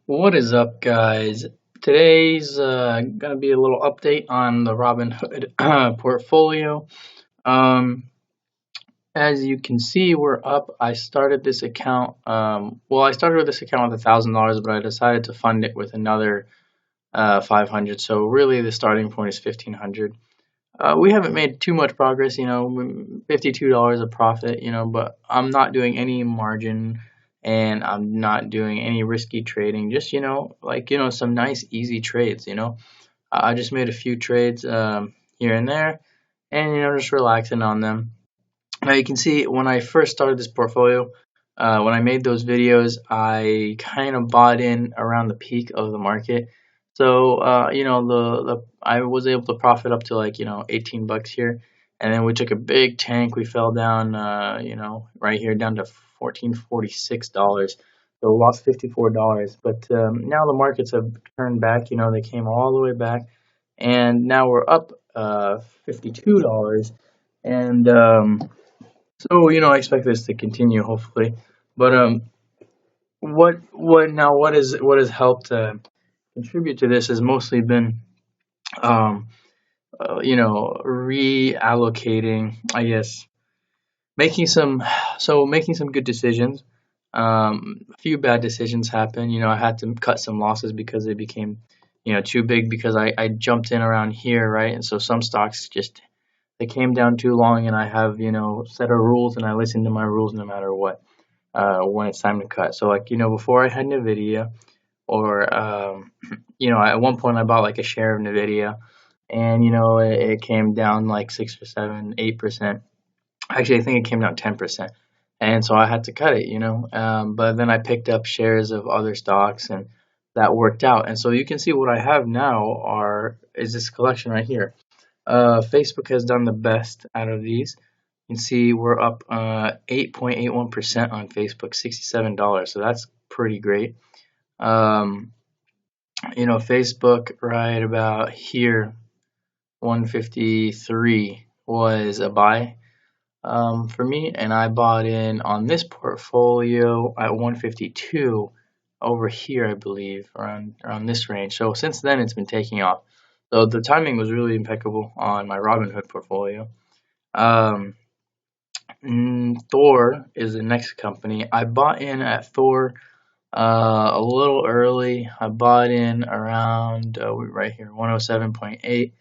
What is up, guys? Today's gonna be a little update on the Robinhood portfolio. Um, as you can see, we're up. I started this account. I started with this account with $1,000, but I decided to fund it with another 500. So really, the starting point is 1,500. We haven't made too much progress, $52 of profit, but I'm not doing any margin and I'm not doing any risky trading. Just, some nice, easy trades, I just made a few trades here and there and, just relaxing on them. Now you can see when I first started this portfolio, when I made those videos, I kind of bought in around the peak of the market. So the I was able to profit up to 18 bucks here, and then we took a big tank. We fell down right here down to $14.46. So we lost $54. But now the markets have turned back. They came all the way back, and now we're up $52. And so, I expect this to continue hopefully. But what has helped contribute to this has mostly been um reallocating, I guess, making some making some good decisions. A few bad decisions happened. I had to cut some losses because they became too big because I jumped in around here, right? And so some stocks just they came down too long, and I have set of rules, and I listen to my rules no matter what when it's time to cut. So before I had Nvidia, or at one point I bought like a share of Nvidia, and it came down like 6 or 7, 8%. Actually, I think it came down 10%, and so I had to cut it. But then I picked up shares of other stocks, and that worked out. And so you can see what I have now is this collection right here. Facebook has done the best out of these. You can see we're up 8.81% on Facebook, $67. So that's pretty great. Um, Facebook right about here, 153 was a buy for me, and I bought in on this portfolio at 152 over here, I believe, around this range. So since then, it's been taking off. So the timing was really impeccable on my Robinhood portfolio. Um, Thor is the next company. I bought in at Thor a little early. I bought in around right here, 107.8,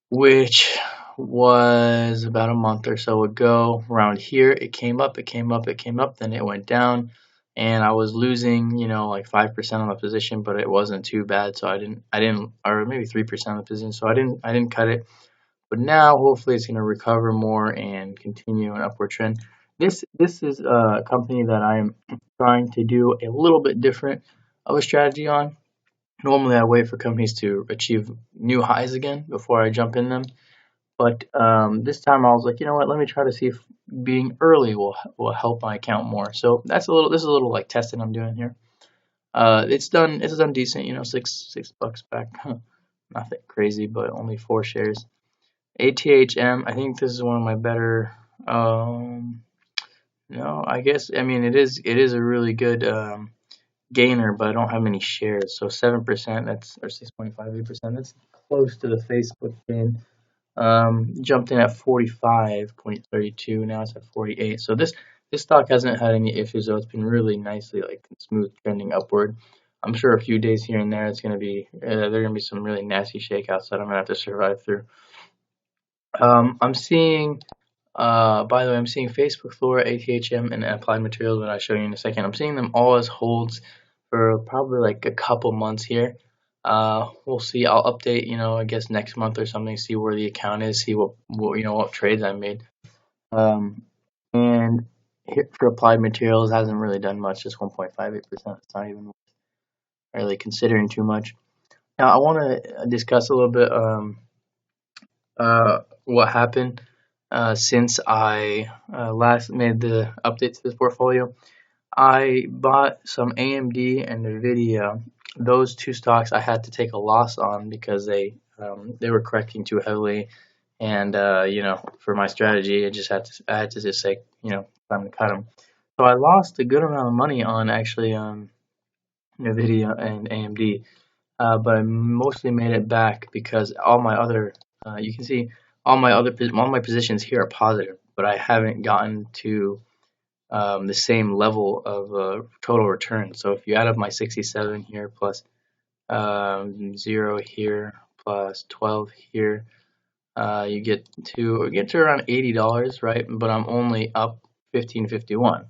which was about a month or so ago. Around here, it came up, it came up, it came up, then it went down, and I was losing, like 5% on the position, but it wasn't too bad, so I didn't, or maybe 3% of the position, so I didn't cut it. But now, hopefully, it's going to recover more and continue an upward trend. This is a company that I'm trying to do a little bit different of a strategy on. Normally, I wait for companies to achieve new highs again before I jump in them. But this time, I was like, you know what? Let me try to see if being early will help my account more. So that's a little. This is a little like testing I'm doing here. It's done decent. $6 back. Nothing crazy, but only 4 shares. ATHM, I think this is one of my better. No, I guess I mean it is a really good gainer, but I don't have many shares. So 7%, that's or 6.58%. That's close to the Facebook gain. Jumped in at 45.32. Now it's at 48. So this stock hasn't had any issues, though. It's been really nicely like smooth trending upward. I'm sure a few days here and there it's gonna be there are gonna be some really nasty shakeouts that I'm gonna have to survive through. I'm seeing by the way, I'm seeing Facebook, Flora, ATHM, and Applied Materials that I'll show you in a second. I'm seeing them all as holds for probably like a couple months here. We'll see. I'll update, I guess next month or something, see where the account is, see what trades I made. And here for Applied Materials hasn't really done much, just 1.58%. It's not even really considering too much. Now I want to discuss a little bit what happened since I last made the update to this portfolio. I bought some AMD and Nvidia. Those two stocks I had to take a loss on because they were correcting too heavily, and for my strategy, I had to just say time to cut them. So I lost a good amount of money on actually Nvidia and AMD, but I mostly made it back because all my other, you can see all my positions here are positive, but I haven't gotten to the same level of total return. So if you add up my 67 here plus 0 here plus 12 here, you get to around $80, right? But I'm only up 1551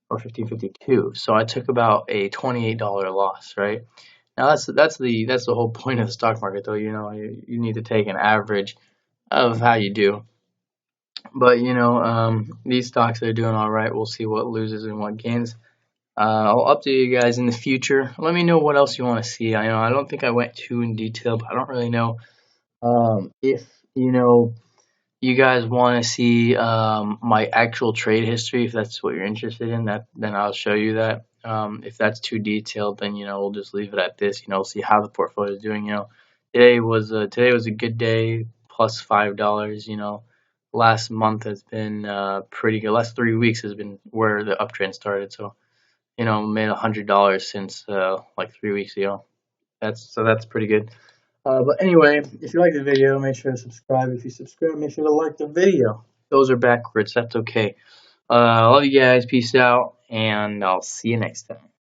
or 1552. So I took about a $28 loss, right? Now that's the whole point of the stock market, though. You need to take an average of how you do. But these stocks are doing all right. We'll see what loses and what gains. I'll update you guys in the future. Let me know what else you want to see. I don't think I went too in detail, but I don't really know if you guys want to see my actual trade history. If that's what you're interested in, then I'll show you that. If that's too detailed, then we'll just leave it at this. See how the portfolio is doing. Today was a good day, plus $5. Last month has been pretty good. Last 3 weeks has been where the uptrend started. So made $100 since like 3 weeks ago. That's pretty good. But anyway, if you like the video, make sure to subscribe. If you subscribe, make sure to like the video. Those are backwards. That's okay. Love you guys. Peace out, and I'll see you next time.